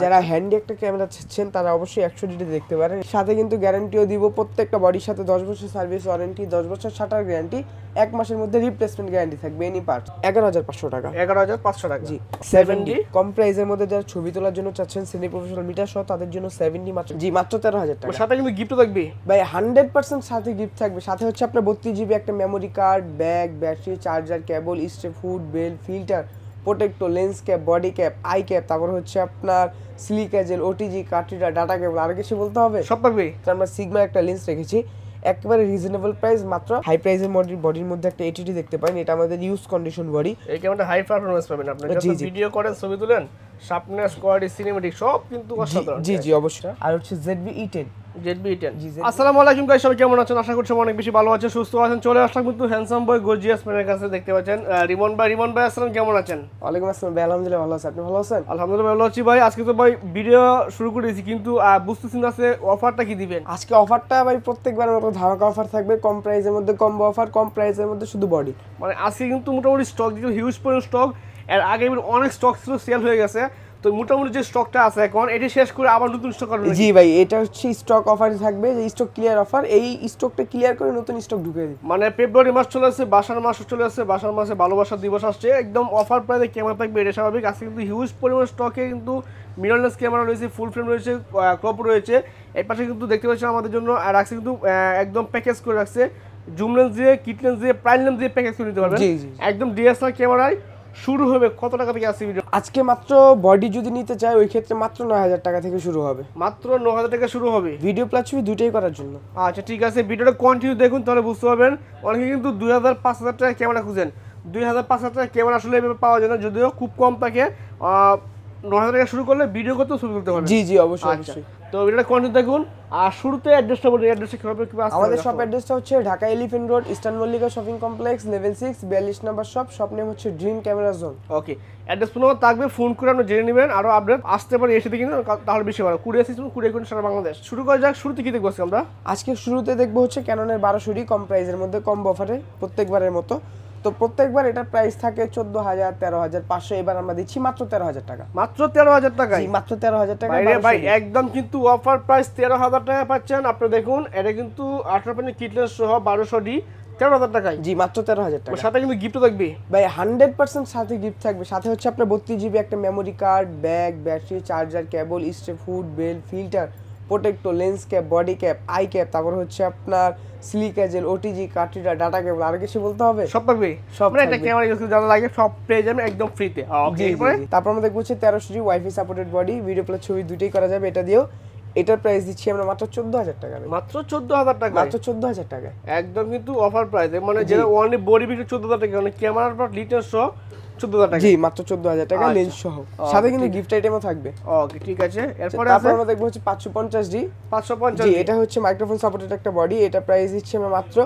যারা হ্যান্ডি একটা ক্যামেরা চাচ্ছেন তারা অবশ্যই 100D দেখতে পারেন। সাথে কিন্তু গ্যারান্টিও দিব, প্রত্যেকটা বডির সাথে 10 বছর সার্ভিস ওয়ারেন্টি, 10 বছর শাটার গ্যারান্টি, 1 মাসের মধ্যে রিপ্লেসমেন্ট গ্যারান্টি থাকবে এনি পার্ট। 11500 টাকা। 11500 টাকা। জি 70 কম প্রাইসের মধ্যে যারা ছবি তোলার জন্য চাচ্ছেন সেমি প্রফেশনাল মিটার সহ তাদের জন্য 70 মাত্র। জি মাত্র 13000 টাকা। সাথে কিন্তু গিফটও থাকবে ভাই 100% সাথে গিফট থাকবে। সাথে হচ্ছে আপনার 32GB একটা memory card, bag, battery, charger, cable, strap, hood, belt, filter, protector, lens cap, body cap, eye cap, তারপর হচ্ছে আপনার silica gel, OTG, card reader, data cable. আর কিছু বলতে হবে? সব থাকবে। আমরা সিগমা একটা লেন্স রেখেছি, একেবারে রিজনেবল প্রাইস, মাত্র হাই প্রাইসের বডির মধ্যে একটা 80D দেখতে পারেন। এটা আমাদের ইউজ কন্ডিশন বডি। এই ক্যামেরাটা হাই পারফরম্যান্স পাবেন আপনারা যখন ভিডিও করেন, ছবি তুলেন, শার্পনেস, কোয়ালিটি, সিনেমেটিক সব কিন্তু অসাধারণ। জি জি অবশ্যই। আর হচ্ছে ZV-E10। আসসালামু আলাইকুম গাইস, সবাই কেমন আছেন? আশা করছি অনেক বেশি ভালো আছেন, সুস্থ আছেন। চলে আসলাম কিন্তু হ্যান্ডসাম বয় গর্জিয়াস ম্যানের কাছে। দেখতে পাচ্ছেন রিমন ভাই আসসালাম, কেমন আছেন? ওয়ালাইকুম আসসালাম ভাই, আলহামদুলিল্লাহ ভালো আছি, আপনি ভালো আছেন? আলহামদুলিল্লাহ ভালো আছি ভাই। আজকে তো ভাই ভিডিও শুরু করেছি কিন্তু বুঝতেছি না যে অফারটা কি দিবেন। আজকে অফারটা ভাই প্রত্যেকবারের মতো ধামাকা অফার থাকবে, কম প্রাইসের মধ্যে কম্বো অফার, কম প্রাইসের মধ্যে শুধু বডি। মানে আজকে কিন্তু মোটামুটি স্টক দিকে হিউজ পরিমাণ স্টক, এর আগে অনেক স্টক ছিল, সেল হয়ে গেছে। তো মোটামুটি যে স্টকটা আছে এখন এটি শেষ করে আবার নতুন স্টক আসবে। জি ভাই, এটা হচ্ছে স্টক অফার থাকবে, যে স্টক ক্লিয়ার অফার, এই স্টকটা ক্লিয়ার করে নতুন স্টক ঢুকিয়ে দিই। মানে ফেব্রুয়ারি মাস চলে আসছে, বাসার মাস চলে আসছে, বাসার মাসে ভালোবাসার দিবস আসছে, একদম অফার প্রাইসে ক্যামেরা থাকবে, এটা স্বাভাবিক। আজকে কিন্তু হিউজ পরিমাণ স্টকে কিন্তু মিররলেস ক্যামেরা রয়েছে, ফুল ফ্রেম রয়েছে, ক্রপ রয়েছে। এই পাশে কিন্তু দেখতে পাচ্ছি আমাদের জন্য রাখছে কিন্তু একদম প্যাকেজ করে রাখছে, জুম লেন্স দিয়ে, কিট লেন্স দিয়ে, প্রাইম লেন্স দিয়ে প্যাকেজ করে নিতে পারবেন একদম DSLR ক্যামেরায়। শুরু হবে কত টাকা থেকে আসছে ভিডিও? আজকে মাত্র বডি যদি নিতে চাই ওই ক্ষেত্রে মাত্র 9000 টাকা থেকে শুরু হবে। মাত্র 9000 টাকা শুরু হবে ভিডিও প্লাস ছবি দুটোই করার জন্য। আচ্ছা ঠিক আছে, ভিডিওটা কন্টিনিউ দেখুন তাহলে বুঝতে পারবেন। অনেকে কিন্তু 2000-5000 টাকা ক্যামেরা খুঁজেন, 2000-5000 টাকা ক্যামেরা আসলে এভাবে পাওয়া যায় না, যদিও খুব কম থাকে। 9000 টাকা শুরু করলে ভিডিও করতে ছবি তুলতে পারবেন। জি জি অবশ্যই অবশ্যই। তো ভিডিওটা কন্টিনিউ দেখুন। আর শুরুতে অ্যাড্রেসটা বলি, অ্যাড্রেসটা কিভাবে কি আসছে? আমাদের শপ অ্যাড্রেসটা হচ্ছে Dhaka elephant road, eastern Mallika shopping complex, level 6, 42 নম্বর শপ। শপ নেম হচ্ছে ড্রিম ক্যামেরা জোন। ওকে, অ্যাড্রেস পুরো থাকবে, ফোন করে আপনি জেনে নেবেন। আরো আপডেট আসতে পারে এসে দেখে নিন, তাহলে বেশি ভালো। কুরিয়ার সিস্টেম কুরিয়ার করুন সারা বাংলাদেশ। শুরু করা যাক, শুরুতে কি দেখবো আমরা? আজকে শুরুতে দেখবো হচ্ছে ক্যাননের 1200D কম প্রাইসের মধ্যে, কম্বো অফারে প্রত্যেকবারের মতো। তো প্রত্যেকবার এটা প্রাইস থাকে 14000, 13500, এবার আমরা দিচ্ছি মাত্র 13000 টাকা। মাত্র 13000 টাকা? জি মাত্র 13000 টাকা ভাই, একদম কিন্তু অফার প্রাইস 13000 টাকা পাচ্ছেন। আপনি দেখুন এটা কিন্তু 18 কিটলেস সহ 1200D 13000 টাকায়। জি মাত্র 13000 টাকা। সাথে কিন্তু গিফটও থাকবে ভাই 100% সাথে গিফট থাকবে। সাথে হচ্ছে আপনার 32GB একটা memory card, bag, battery, charger, cable, strap, hood, belt, filter, protector, lens cap, body cap, eye cap, তারপর হচ্ছে আপনার silica gel, OTG, card reader, data cable. আর কিছু বলতে হবে? সব থাকবে। সব মানে একটা ক্যামেরা ইউজ করতে যা লাগে সব পেয়ে যাবেন একদম ফ্রিতে। ওকে, তারপর আমরা দেখবো হচ্ছে 1300G wifi supported body, video plus ছবি দুটোই করা যাবে এটা দিয়েও। এটার প্রাইস দিচ্ছি আমরা মাত্র 14000 টাকা। মাত্র 14000 টাকা? মাত্র 14000 টাকা, একদম কিন্তু অফার প্রাইস। মানে যেটা অনলি বডি বিক্রি 14000 টাকা, মানে ক্যামেরার পর লিটার সহ 14000 টাকা। জি মাত্র 14000 টাকা লেন্স সহ। সাথে কিন্তু গিফট আইটেমও থাকবে। ওকে ঠিক আছে। এরপরে আমরা দেখবো হচ্ছে 550D। 550? জি এটা হচ্ছে মাইক্রোফোন সাপোর্টেড একটা বডি, এটা প্রাইস দিচ্ছি আমরা মাত্র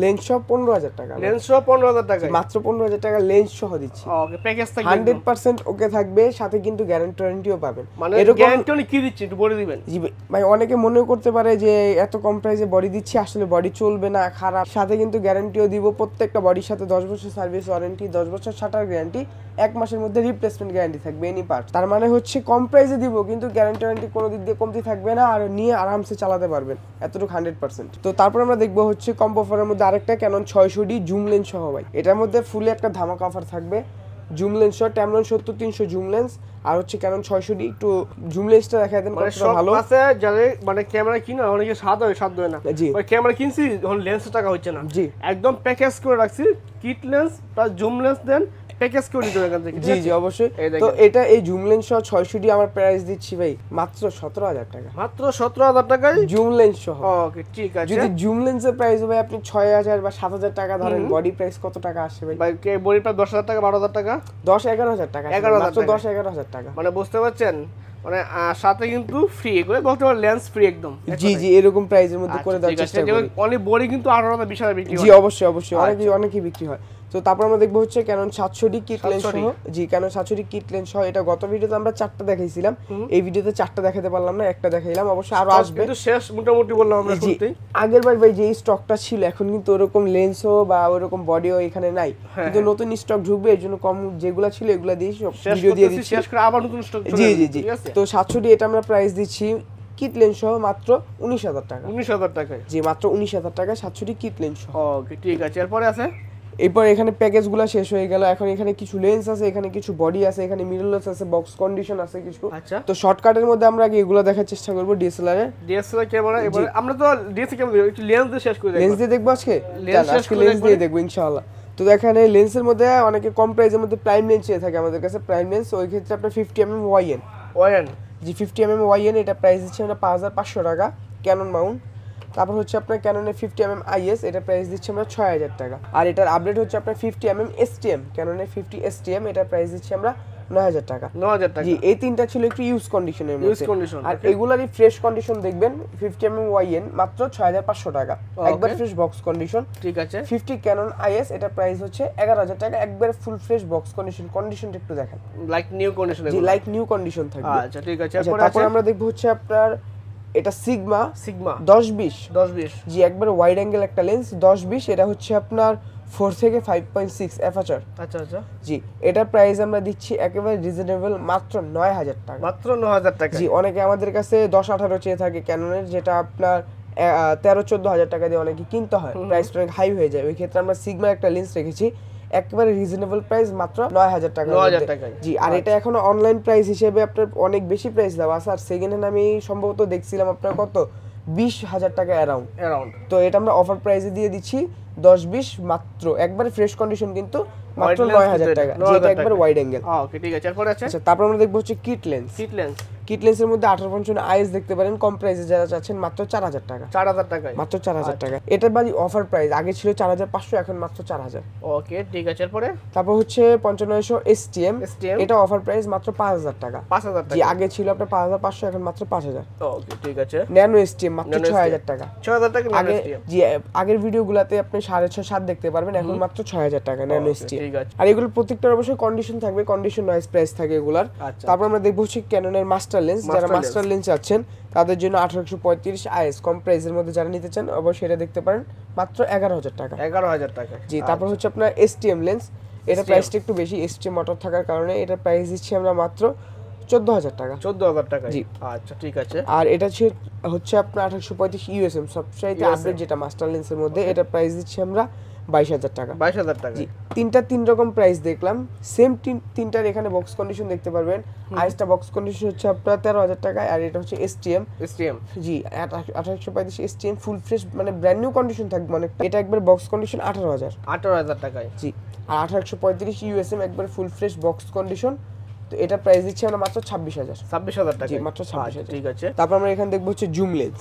লেন্স সহ 15000 টাকা। লেন্স সহ 15000 টাকা? মাত্র 15000 টাকা লেন্স সহ দিচ্ছি। ওকে, প্যাকেজ থাকবে 100% ওকে থাকবে, সাথে কিন্তু গ্যারান্টি ওয়ারেন্টিও পাবেন। মানে গ্যারান্টি কি দিচ্ছেন একটু বলে দিবেন। জি ভাই, অনেকে মনে করতে পারে যে এত কম প্রাইসে বডি দিচ্ছি, আসলে বডি চলবে না, খারাপ। সাথে কিন্তু গ্যারান্টিও দিব, প্রত্যেকটা বডির সাথে 10 বছর সার্ভিস ওয়ারেন্টি, 10 বছর শাটার গ্যারান্টি, 1 মাসের মধ্যে রিপ্লেসমেন্ট গ্যারান্টি থাকবে এনি পার্ট। তার মানে হচ্ছে কম প্রাইসে দিব কিন্তু গ্যারান্টি ওয়ারেন্টি কোনো দিক দিয়ে কমতি থাকবে না, আর নিয়ে আরামসে চালাতে পারবেন, এতটুকু 100%। তো তারপর আমরা দেখবো হচ্ছে কম্বো অফারের মধ্যে আরেকটা ক্যানন 600D জুম লেন্স সহ। ভাই এটার মধ্যে ফুলে একটা ধামাকা অফার থাকবে, জুম লেন্স সহ ট্যামলন 70-300 জুম লেন্স, আর হচ্ছে ক্যানন 600D। একটু জুম লেন্সটা দেখাই দেন কতটা ভালো আছে। যারা মানে ক্যামেরা কিনা অনেকে সাধ্য হয় না, ওই ক্যামেরা কিনছি যখন লেন্স টাকা হচ্ছে না, জি একদম প্যাকেজ করে রাখছি, kit lens plus zoom lens then package করে নিতে এখান থেকে। জি জি অবশ্যই। তো এটা এই জুম লেন্স সহ 600D আমার প্রাইস দিচ্ছি ভাই মাত্র 17000 টাকা। মাত্র 17000 টাকায় জুম লেন্স সহ। ওকে ঠিক আছে। যদি জুম লেন্সের প্রাইস ভাই আপনি 6000 বা 7000 টাকা ধরেন, বডি প্রাইস কত টাকা আসে ভাই? ভাই বডি প্রাইস 10000 টাকা, 12000 টাকা, 10-11000 টাকা, মাত্র 10-11000 টাকা। মানে বুঝতে পারছেন, মানে সাথে কিন্তু ফ্রি করে বলতে পারেন, লেন্স ফ্রি একদম। জি জি এরকম প্রাইসের মধ্যে করে দেওয়ার চেষ্টা করি। অনলি বডি কিন্তু 18000 20000 বিক্রি হয়। জি অবশ্যই অবশ্যই, অনেকেই বিক্রি হয়। তো তারপর আমরা দেখবো হচ্ছে ক্যানন 700D কিট লেন্স সহ। জি ক্যানন 700D কিট লেন্স সহ। এটা গত ভিডিওতে আমরা 4টা দেখাইছিলাম, এই ভিডিওতে 4টা দেখাতে পারলাম না, একটা দেখাইলাম, অবশ্য আরো আসবে, কিন্তু শেষ মোটামুটি বললাম আমরা শুরুতেই। আগের বার ভাই যে স্টকটা ছিল এখন কিন্তু ওরকম লেন্সও বা ওরকম বডিও এখানে নাই, কিন্তু নতুন স্টক ঢুকবে, এর জন্য কম যেগুলা ছিল এগুলা দিয়ে ভিডিও দিয়ে দিচ্ছি, শেষ করে আবার নতুন স্টক চলে জি জি জি। তো 700D এটা আমরা প্রাইস দিচ্ছি কিট লেন্স সহ মাত্র 19,000 টাকা। 19,000 টাকায়? জি মাত্র 19,000 টাকা 700D কিট লেন্স সহ। ওকে ঠিক আছে, এরপরে আছে? এরপর এখানে প্যাকেজগুলো শেষ হয়ে গেল, এখন এখানে কিছু লেন্স আছে, এখানে কিছু বডি আছে, এখানে মিররলেস আছে, বক্স কন্ডিশন আছে কিছু। আচ্ছা, তো শর্টকাটের মধ্যে আমরা আগে এগুলো দেখার চেষ্টা করব। ডিএসএলআর ক্যামেরা, এবারে আমরা তো ডিএসএলআর ক্যামেরা একটু লেন্স দিয়ে শেষ করে দেখব। লেন্স দিয়ে দেখব আজকে, লেন্স দিয়ে দেখব ইনশাআল্লাহ। তো এখানে লেন্সের মধ্যে অনেকে কম প্রাইসের মধ্যে প্রাইম লেন্স চেয়ে থাকে আমাদের কাছে, প্রাইম লেন্স ওই ক্ষেত্রে আপনার 50mm ওয়াইএন জি 50mm ওয়াইএন, এটা প্রাইস দিচ্ছি আমরা 5,500 টাকা ক্যানন মাউন্ট। তারপর হচ্ছে আপনার ক্যাননের 50mm আইএস, এটা প্রাইস দিচ্ছি আমরা 6,000 টাকা। আর এটার আপডেট হচ্ছে আপনার 50mm এসটিএম, ক্যাননের 50 এসটিএম, এটা প্রাইস দিচ্ছি আমরা 9,000 টাকা। 9,000 টাকা? জি এই তিনটা ছিল একটু ইউজ কন্ডিশনের মধ্যে, আর এগুলারই ফ্রেশ কন্ডিশন দেখবেন 50mm ওয়াইএন মাত্র 6,500 টাকা, একবার ফ্রেশ বক্স কন্ডিশন। ঠিক আছে। 50 ক্যানন আইএস, এটা প্রাইস হচ্ছে 11,000 টাকা, একবার ফুল ফ্রেশ বক্স কন্ডিশন। কন্ডিশনটা একটু দেখেন, লাইক নিউ কন্ডিশন, জি লাইক নিউ কন্ডিশন থাকবে। আচ্ছা ঠিক আছে। তারপর আমরা দেখব হচ্ছে আপনার এটা সিগমা 10-20 জি একবার ওয়াইড অ্যাঙ্গেল একটা লেন্স 10-20, এটা হচ্ছে আপনার 4 থেকে 5.6 অ্যাপারচার। আচ্ছা আচ্ছা জি এটার প্রাইস আমরা দিচ্ছি একেবারে রিজনেবল মাত্র 9,000 টাকা। মাত্র 9,000 টাকা? জি অনেকে আমাদের কাছে 10-18 চেয়ে থাকে ক্যাননের, যেটা আপনার 13-14 টাকা দিয়ে অনেকে কিনতে হয়, প্রাইসটা অনেক হাই হয়ে যায়, ওই ক্ষেত্রে আমরা সিগমার একটা লেন্স রেখেছি একেবারে রিজনেবল প্রাইস মাত্র 9,000 টাকা। 9,000 টাকা? জি আর এটা এখন অনলাইন প্রাইস হিসেবে আপনার অনেক বেশি প্রাইস দেওয়া আছে, আর সেকেন্ড হ্যান্ড আমি সম্ভবত দেখছিলাম আপনার কত 20,000 টাকা অ্যারাউন্ড। তো এটা আমরা অফার প্রাইসে দিয়ে দিচ্ছি 10-20 মাত্র, একবারে ফ্রেশ কন্ডিশন কিন্তু মাত্র 9,000 টাকা, যেটা একবার ওয়াইড অ্যাঙ্গেল। ওকে ঠিক আছে, এরপর আছে? আচ্ছা তারপর আমরা দেখব হচ্ছে কিট লেন্স। কিট লেন্সের মধ্যে 18-55 আইএস দেখতে পারেন, কম প্রাইসে যারা চাচ্ছেন মাত্র 4,000 টাকা। 4,000 টাকায়? মাত্র 4,000 টাকা। এটার বাজি অফার প্রাইস আগে ছিল 4,500, এখন মাত্র 4,000। ওকে ঠিক আছে, এরপর? তারপর হচ্ছে 5500 এসটিএম, এটা অফার প্রাইস মাত্র 5,000 টাকা। 5,000 টাকা? জি আগে ছিল আপনার 5,500, এখন মাত্র 5,000। ওকে ঠিক আছে। ন্যানো এসটিএম মাত্র 6,000 টাকা। 6,000 টাকা ন্যানো আগে এসটিএম? জি আগের ভিডিওগুলোতে আপনি 6,500-7 দেখতে পারবেন, এখন মাত্র 6,000 টাকা ন্যানো এসটিএম। ঠিক আছে। আর এগুলো প্রত্যেকটার অবশ্যই কন্ডিশন থাকবে, কন্ডিশন নয়েজ প্রাইস থাকে এগুলার। তারপর আমরা দেখব হচ্ছে ক্যাননের মাস্টার লেন্স, যারা মাস্টার লেন্স চাচ্ছেন তাদের জন্য 1835 আইএস, কম প্রাইসের মধ্যে যারা নিতে চান অবশ্যই এটা দেখতে পারেন মাত্র 11,000 টাকা। 11,000 টাকা? জি তারপর হচ্ছে আপনার এসটিএম লেন্স, এটা প্রাইসটা একটু বেশি, এসটিএম মোটর থাকার কারণে এটা প্রাইস দিচ্ছি আমরা মাত্র 14,000 টাকা। 14,000 টাকা? জি আচ্ছা ঠিক আছে। আর এটা হচ্ছে আপনার 1835 ইউএসএম, সবচাইতে আপডেট যেটা মাস্টার লেন্সের মধ্যে, এটা প্রাইস দিচ্ছি আমরা 22,000 টাকা। 22,000 টাকা? জি তিনটা তিন রকম প্রাইস দেখলাম, সেম তিনটার এখানে বক্স কন্ডিশন দেখতে পারবেন। আইএসটা বক্স কন্ডিশন হচ্ছে আপনার 13,000 টাকা, আর এটা হচ্ছে এসটিএম। জি 1835 এসটিএম ফুল ফ্রেশ, মানে ব্র্যান্ড নিউ কন্ডিশন থাকবে অনেকটা, এটা একবার বক্স কন্ডিশন 18,000 টাকায়? জি আর 1835 ইউএসএম একবার ফুল ফ্রেশ বক্স কন্ডিশন, তো এটা প্রাইস দিচ্ছি আমরা মাত্র 26,000 টাকা। জি মাত্র 26,000। ঠিক আছে। তারপর আমরা এখানে দেখব হচ্ছে জুম লেন্স।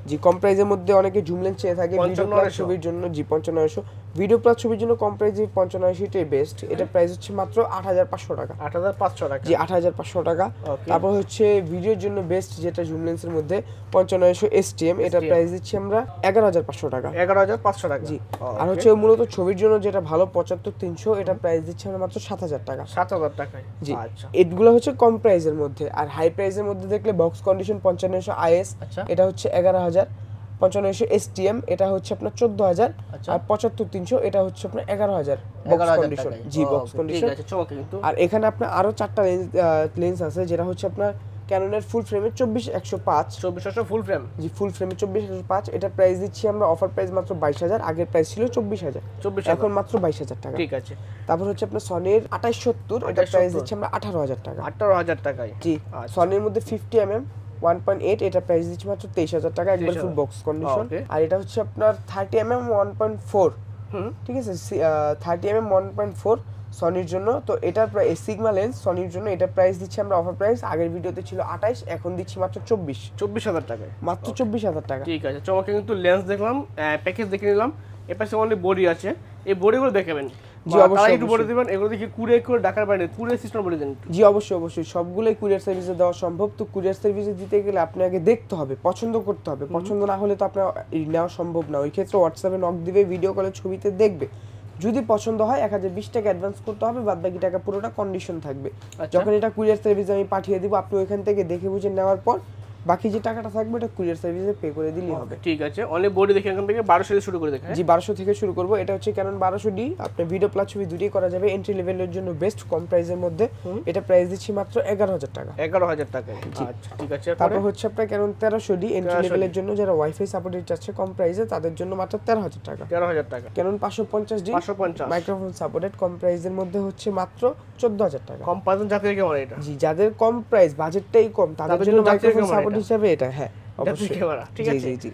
জি কম প্রাইসের মধ্যে অনেকে জুম লেন্স চেয়ে থাকে ভিডিও প্লাস ছবির জন্য। জি 5500 ভিডিও প্লাস ছবির জন্য কম প্রাইসে 5500টাই বেস্ট, এটা প্রাইস হচ্ছে মাত্র 8,500 টাকা। 8,500 টাকা? জি 8,500 টাকা। তারপর হচ্ছে ভিডিওর জন্য বেস্ট যেটা জুম লেন্সের মধ্যে 5500 এসটিএম, এটা প্রাইস দিচ্ছি আমরা 11,500 টাকা। 11,500 টাকা? জি আর হচ্ছে মূলত ছবির জন্য যেটা ভালো 75-300, এটা প্রাইস দিচ্ছি আমরা মাত্র 7,000 টাকা। 7,000 টাকায়? জি এগুলো হচ্ছে কম প্রাইসের মধ্যে। আর হাই প্রাইসের মধ্যে দেখলে বক্স কন্ডিশন 5500 আইএস, এটা হচ্ছে 11,000, 5500 এসটিএম এটা হচ্ছে আপনার 14,000, আর 75-300 এটা হচ্ছে আপনার 11,000 বক্স কন্ডিশন। জি বক্স কন্ডিশন। আর এখানে আপনার আরো 4টা লেন্স আছে, যেটা হচ্ছে আপনার ক্যাননের ফুল ফ্রেমে 24-105 ফুল ফ্রেম? জি ফুল ফ্রেমে 24-105, এটা প্রাইস দিচ্ছি আমরা অফার প্রাইস মাত্র 22,000, আগের প্রাইস ছিল 24,000, এখন মাত্র 22,000 টাকা। ঠিক আছে। তারপর হচ্ছে আপনার সনির 2870, এটা প্রাইস দিচ্ছি আমরা 18,000 টাকা। 18,000 টাকায়? জি সনির মধ্যে 50mm 1.8, এটা প্রাইস দিচ্ছি মাত্র 23,000 টাকা, একবার ফুল বক্স কন্ডিশন। আর এটা হচ্ছে আপনার 30mm 1.4, ঠিক আছে 30mm 1.4 সনির জন্য। তো এটার প্রাইস সিগমা লেন্স সনির জন্য, এটা প্রাইস দিচ্ছি আমরা অফার প্রাইস, আগের ভিডিওতে ছিল 28, এখন দিচ্ছি মাত্র 24,000 টাকায়, মাত্র 24,000 টাকা। ঠিক আছে। চমকে কিন্তু লেন্স দেখলাম, প্যাকেজ দেখে নিলাম, এর পাশে অনলি বডি আছে, এই বডিগুলো দেখাবেন? জি অবশ্যই একটু বলে দিবেন, এগুলো দেখি কুরিয়ার করে ঢাকার বাইরে কুরিয়ার সিস্টেম বলে দেন। জি অবশ্যই সবগুলোই কুরিয়ার সার্ভিসে দেওয়া সম্ভব। তো কুরিয়ার সার্ভিসে দিতে গেলে আপনাকে দেখতে হবে, পছন্দ করতে হবে, পছন্দ না হলে তো আপনার নেওয়া সম্ভব না। ওই ক্ষেত্রে হোয়াটসঅ্যাপে নক দিবে, ভিডিও কলে ছবিতে দেখবে, যদি পছন্দ হয় 1020 টাকা অ্যাডভান্স করতে হবে, বাদ বাকি টাকা পুরোটা কন্ডিশন থাকবে। যখন এটা কুরিয়ার সার্ভিসে আমি পাঠিয়ে দিব, আপনি ওইখান থেকে দেখে বুঝে নেওয়ার পর বাকি যে টাকাটা থাকবে এটা কুরিয়ার সার্ভিসে পে করে দিলেই হবে। ঠিক আছে, অনেক বডি দেখে এখান থেকে 1200 থেকে শুরু করে দেখেন। জি 1200 থেকে শুরু করব। এটা হচ্ছে ক্যানন 1200D, আপনি ভিডিও প্লাস ছবি দুটোই করা যাবে। এন্ট্রি লেভেলের জন্য বেস্ট, কম প্রাইসের মধ্যে। এটা প্রাইস দিচ্ছি মাত্র 11000 টাকা। 11000 টাকা। আচ্ছা ঠিক আছে। তারপর হচ্ছে আপনার ক্যানন 1300D, এন্ট্রি লেভেলের জন্য যারা ওয়াইফাই সাপোর্টেড চাচ্ছে কম প্রাইসে, তাদের জন্য মাত্র 13000 টাকা। 13000 টাকা। ক্যানন 550D 550 মাইক্রোফোন সাপোর্টেড কম প্রাইসের মধ্যে হচ্ছে মাত্র 14000 টাকা। কম্পারেশন জাতীয় ক্যামেরা এটা। জি, যাদের কম প্রাইস, বাজেটটাই কম, তাদের জন্য মাইক্রোফোন সাপোর্ট হিসেবে এটা। হ্যাঁ অবশ্যই ক্যামেরা, ঠিক আছে। জি জি।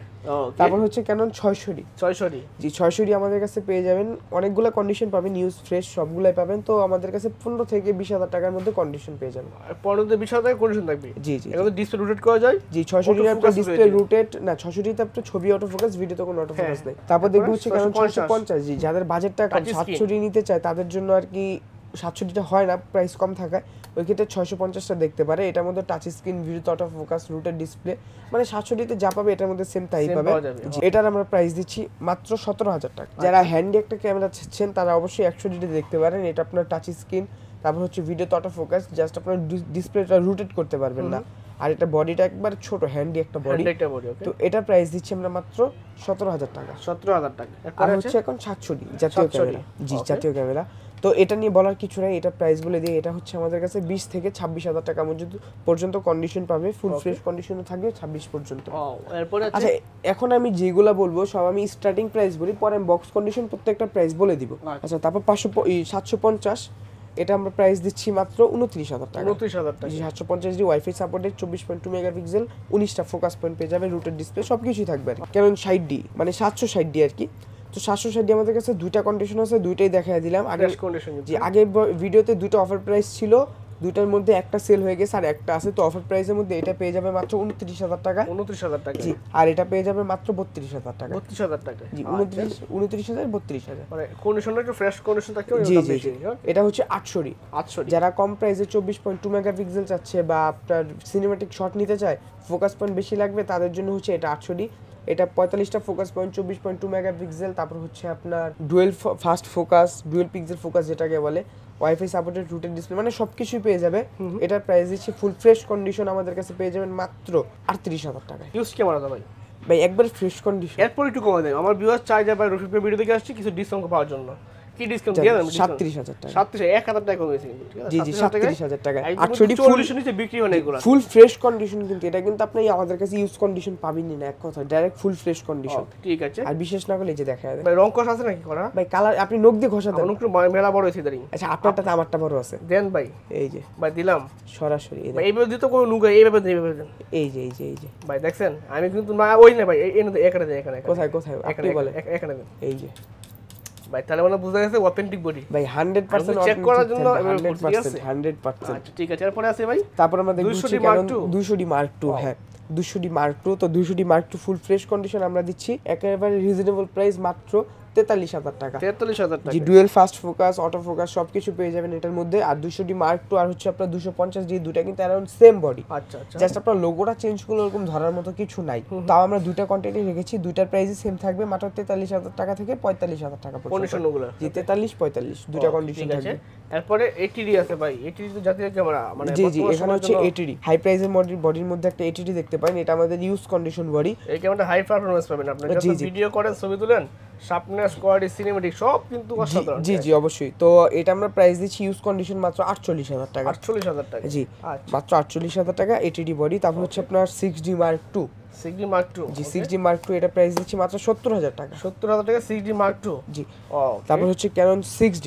তারপর হচ্ছে ক্যানন 600D। 600D জি 600D আমাদের কাছে পেয়ে যাবেন, অনেকগুলো কন্ডিশন পাবেন, নিউজ ফ্রেশ সবগুলাই পাবেন। তো আমাদের কাছে 15 থেকে 20000 টাকার মধ্যে কন্ডিশন পেয়ে যাবেন। 15 থেকে 20000 টাকা কন্ডিশন থাকবে। জি জি। এগুলো ডিসপ্লে রোটেট করা যায়। জি 600D এর আপনার ডিসপ্লে রোটেট না, 600D তে আপনার ছবি অটো ফোকাস, ভিডিওতে কোনো অটো ফোকাস নেই। তারপর দেখবো হচ্ছে ক্যানন 650। জি, যাদের বাজেটটা 700D নিতে চায় তাদের জন্য আর কি 700Dটা হয় না, প্রাইস কম থাকায় ওই ক্ষেত্রে 650টা দেখতে পারে। এটার মধ্যে touch screen, video auto focus, rooted display, মানে 700Dতে যা পাবে এটার মধ্যে সেম তাই পাবে। এটার আমরা প্রাইস দিচ্ছি মাত্র 17000 টাকা। যারা হ্যান্ডি একটা ক্যামেরা চাচ্ছেন তারা অবশ্যই 100D দেখতে পারেন। এটা আপনার টাচ স্ক্রিন, তারপর হচ্ছে ভিডিও অটো ফোকাস, জাস্ট আপনার ডিসপ্লেটা রোটেট করতে পারবেন না। আর এটা বডিটা একবার ছোট, হ্যান্ডি একটা বডি। তো এটা প্রাইস দিচ্ছি আমরা মাত্র 17000 টাকা। 17000 টাকা। আর হচ্ছে এখন 700D জাতীয় ক্যামেরা। জি জাতীয় ক্যামেরা। তো এটা নিয়ে বলার কিছু নাই, এটা প্রাইস বলে দিয়ে, এটা হচ্ছে আমাদের কাছে 20 থেকে 26000 টাকা পর্যন্ত কন্ডিশন পাবে, ফুল ফ্রেশ কন্ডিশনে থাকবে 26 পর্যন্ত। এরপরে আচ্ছা এখন আমি যেগুলা বলবো সব আমি স্টার্টিং প্রাইস বলি, পরে আমি বক্স কন্ডিশন প্রত্যেকটা প্রাইস বলে দিব। আচ্ছা তারপর 750, এটা আমরা প্রাইস দিচ্ছি মাত্র 29000 টাকা। 29000 টাকা। 750D ওয়াইফাই সাপোর্টেড, 24.2 মেগাপিক্সেল, 19টা ফোকাস পয়েন্ট পেয়ে যাবে, রুটেড ডিসপ্লে সবকিছুই থাকবে আর কি। কারণ 60D মানে 760D আর কি। তো 760D আমাদের কাছে দুইটা কন্ডিশন আছে, দুইটাই দেখাই দিলাম আগে। জি আগের ভিডিওতে দুটো অফার প্রাইস ছিল, দুইটার মধ্যে একটা সেল হয়ে গেছে আর একটা আছে। তো অফার প্রাইসের মধ্যে এটা পেয়ে যাবে মাত্র 29000 টাকা। 29000 টাকা। জি আর এটা পেয়ে যাবে মাত্র 32000 টাকা। 32000 টাকা। জি 29000 32000 মানে কন্ডিশনটা একটু ফ্রেশ কন্ডিশন থাকে। জি জি। এটা হচ্ছে 800D। যারা কম প্রাইসে 24.2 মেগাপিক্সেল চাচ্ছে বা আপনার সিনেম্যাটিক শট নিতে চায়, ফোকাস পয়েন্ট বেশি লাগবে, তাদের জন্য হচ্ছে এটা 800D। এটা 45টা ফোকাস পয়েন্ট, 24.2 মেগাপিক্সেল, তারপর হচ্ছে আপনার dual fast focus, dual pixel focus যেটাকে বলে, ওয়াইফাই সাপোর্টেড, রুটেড ডিসপ্লে, মানে সবকিছুই পেয়ে যাবে। এটার প্রাইস দিচ্ছি ফুল ফ্রেশ কন্ডিশন আমাদের কাছে পেয়ে যাবেন মাত্র 38000 টাকা। ইউজ ক্যামেরা ভাই ভাই একবার ফ্রেশ কন্ডিশন। এরপর একটু কমে দেয়, আমার ভিউয়ার চাই যায় ভাই রফিক ভাই ভিডিও দেখে আসছি কিছু ডিসকাউন্ট পাওয়ার জন্য। কি ডিসকাউন্ট দিয়ে দেন? 37000 টাকা। 1000 টাকা কমেছে কিন্তু, ঠিক আছে? জি জি 37000 টাকা। 800D ফুল নিচে বিক্রি হয় না এগুলো। ফুল ফ্রেশ কন্ডিশন কিন্তু এটা কিন্তু আপনি আমাদের কাছে ইউজ কন্ডিশন পাবেনই না, এক কথা ডাইরেক্ট ফুল ফ্রেশ কন্ডিশন। ঠিক আছে। আর বিশেষ না করলে এই যে দেখা যায় ভাই রং কষ আছে নাকি করা? ভাই কালার আপনি নখ দিয়ে ঘষা দেন। একটু মেলা বড় হইছে দাঁড়ি। আচ্ছা আপনারটা আমারটা বড় আছে, দেন ভাই। এই যে ভাই দিলাম সরাসরি ভাই। এইভাবে দিতে কোনো নুগা, এইভাবে দেন। এই যে এই যে এই যে ভাই দেখছেন আমি কিন্তু না ওই না ভাই, এখানে দেন, এখানে। কোথায় কোথায় আপনি বলেন? এখানে দেন। এই যে ভাই তাহলে মানে বুঝা গেছে অথেন্টিক বডি ভাই 100% চেক করার জন্য 100%। আচ্ছা ঠিক আছে। এরপরে আছে ভাই তারপর আমরা দেখব 200D Mark II। হ্যাঁ 200D Mark II। তো 200D Mark II full fresh condition আমরা দিচ্ছি একেবারে রিজনেবল প্রাইস মাত্র 43000 টাকা। 43000 টাকা। জি dual fast focus, auto focus সবকিছু পেয়ে যাবেন এটার মধ্যে। আর 200D Mark II আর হচ্ছে আপনার 250D, দুটো কিন্তু अराउंड সেম বডি। আচ্ছা আচ্ছা। জাস্ট আপনার লোগোটা চেঞ্জ করলে এরকম ধরার মতো কিছু নাই। তাও আমরা দুটো কোয়ান্টিটি রেখেছি, দুটার প্রাইসই সেম থাকবে মাত্র 43000 টাকা থেকে 45000 টাকা পর্যন্ত। কন্ডিশনগুলো জি 43 45 দুটো কন্ডিশন থাকবে। তারপরে 80D আছে ভাই। 80D তো জাতীয় ক্যামেরা, মানে জি জি এখানে হচ্ছে 80D হাই প্রাইসের বডির মধ্যে একটা 80D দেখতে পারেন। এটা আমাদের ইউজ কন্ডিশন বডি। এই ক্যামেরাটা হাই পারফরম্যান্স পাবেন আপনি, যখন ভিডিও করেন, ছবি তুলেন, শার্পনেস, কোয়ালিটি, সিনেমেটিক সব কিন্তু অসাধারণ। জি জি অবশ্যই। তো এটা আমরা প্রাইস দিচ্ছি ইউজ কন্ডিশন মাত্র 48000 টাকা। 48000 টাকা। জি মাত্র 48000 টাকা 80D বডি। তারপর হচ্ছে আপনার 6D Mark II। 6D Mark II। জি 6D Mark II এটা প্রাইস দিচ্ছি মাত্র 70000 টাকা। 70000 টাকা 6D Mark II। জি তারপর হচ্ছে Canon 6D।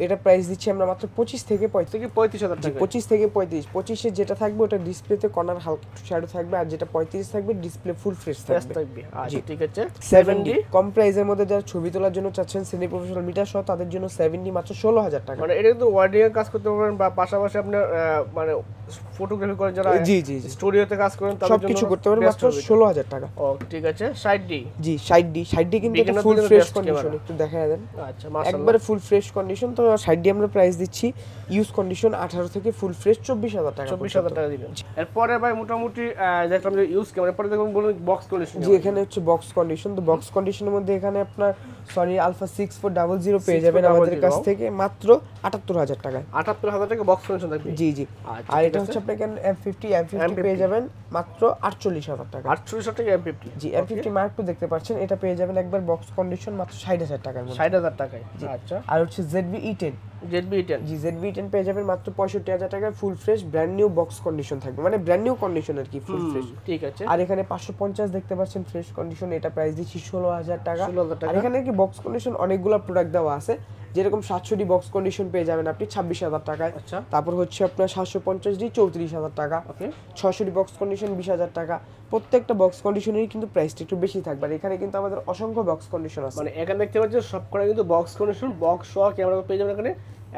এটা প্রাইস দিচ্ছি আমরা মাত্র 25 থেকে 35000 টাকা। 25 থেকে 35। 25 এর যেটা থাকবে ওটা ডিসপ্লেতে কর্নার হালকা একটু শ্যাডো থাকবে, আর যেটা 35 থাকবে ডিসপ্লে ফুল ফ্রেশ থাকবে। আচ্ছা ঠিক আছে। 7D কম প্রাইসের মধ্যে যারা ছবি তোলার জন্য চাচ্ছেন সেমি প্রফেশনাল মিটার সহ, তাদের জন্য 7D মাত্র 16000 টাকা। মানে এটা কিন্তু ওয়ার্ডিং এর কাজ করতে পারবেন, বা পাশাপাশি আপনার মানে ফটোগ্রাফি করেন যারা, জি জি স্টুডিওতে কাজ করেন, তাদের জন্য সবকিছু করতে পারবেন মাত্র 16,000 টাকা। ও ঠিক আছে 60D জি 60D কিন্তু এটা ফুল ফ্রেশ কন্ডিশন, একটু দেখায় দেন। আচ্ছা মাশাআল্লাহ একবারে ফুল ফ্রেশ কন্ডিশন। তো 60D আমরা প্রাইস দিচ্ছি ইউজ কন্ডিশন 18 থেকে ফুল ফ্রেশ 24,000 টাকা। 24,000 টাকা দিবেন। এরপরে ভাই মোটামুটি যেটা আমরা ইউজ ক্যামেরা পরে দেখুন বলুন বক্স কন্ডিশন। জি এখানে হচ্ছে বক্স কন্ডিশন। তো বক্স কন্ডিশনের মধ্যে এখানে আপনার সনি আলফা 6400 পেয়ে যাবেন আমাদের কাছ থেকে মাত্র 78,000 টাকায়। 78,000 টাকা বক্স কন্ডিশন থাকবে। জি জি। আর এটা হচ্ছে আপনি এখানে M50 পেয়ে যাবেন মাত্র 48,000 টাকা। 48,000 টাকা M50। জি M50 মার্ক 2 দেখতে পাচ্ছেন, এটা পেয়ে যাবেন একবার বক্স কন্ডিশন মাত্র 60,000 টাকার মধ্যে। 60,000 টাকায়। আচ্ছা আর হচ্ছে ZV-E10। ZV-E10 জি ZV-E10 পেয়ে যাবেন মাত্র 65,000 টাকায়, full fresh brand new box condition থাকবে, মানে ব্র্যান্ড নিউ কন্ডিশন আর কি, ফুল ফ্রেশ। ঠিক আছে। আর এখানে 550 দেখতে পাচ্ছেন ফ্রেশ কন্ডিশন, এটা প্রাইস দিচ্ছি 16,000 টাকা। 16,000 টাকা। আর এখানে কি বক্স কন্ডিশন অনেকগুলো প্রোডাক্ট দেওয়া আছে, যেরকম 700D বক্স কন্ডিশন পেয়ে যাবেন আপনি 26,000 টাকায়। আচ্ছা। তারপর হচ্ছে আপনার 750D 34,000 টাকা। ওকে। 600D বক্স কন্ডিশন 20,000 টাকা। প্রত্যেকটা বক্স কন্ডিশনেরই কিন্তু প্রাইসটা একটু বেশি থাকবে। আর এখানে কিন্তু আমাদের অসংখ্য বক্স কন্ডিশন আছে, মানে এখানে দেখতে পাচ্ছেন সবকটা কিন্তু বক্স কন্ডিশন, বক্স সহ ক্যামেরা পেয়ে যাবেন এখানে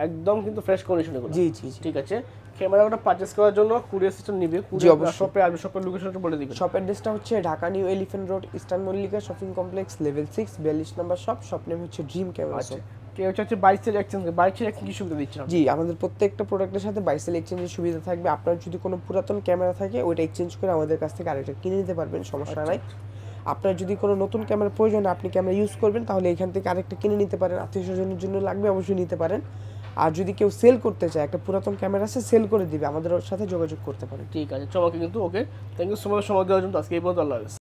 একদম কিন্তু ফ্রেশ কন্ডিশন এগুলো। জি জি জি। ঠিক আছে। ক্যামেরাটা পারচেজ করার জন্য কুরিয়ার সিস্টেম নিবে, কুরিয়ার শপে আসবে, শপের লোকেশনটা বলে দিবেন। শপ অ্যাড্রেসটা হচ্ছে Dhaka new elephant road, eastern Mallika shopping complex, level 6, 42 নম্বর শপ। শপ নেম হচ্ছে ড্রিম ক্যামেরা শপ। কেউ হচ্ছে bike sell exchange, bike sell কি সুবিধা দিচ্ছেন? জি আমাদের প্রত্যেকটা প্রোডাক্টের সাথে বাইক সেল এক্সচেঞ্জের সুবিধা থাকবে। আপনার যদি কোনো পুরাতন ক্যামেরা থাকে ওইটা এক্সচেঞ্জ করে আমাদের কাছ থেকে আরেকটা কিনে নিতে পারবেন, সমস্যা নাই। আপনার যদি কোনো নতুন ক্যামেরা প্রয়োজন, আপনি ক্যামেরা ইউজ করবেন, তাহলে এখান থেকে আরেকটা কিনে নিতে পারেন। আত্মীয় স্বজনের জন্য লাগবে অবশ্যই নিতে পারেন। আর যদি কেউ সেল করতে চায়, একটা পুরাতন ক্যামেরা আছে সেল করে দিবে, আমাদের সাথে যোগাযোগ করতে পারেন। ঠিক আছে, চমকে কিন্তু ওকে। থ্যাংক ইউ সো মাচ সময় দেওয়ার জন্য। আজকে এই পর্যন্ত, আল্লাহ হাফেজ।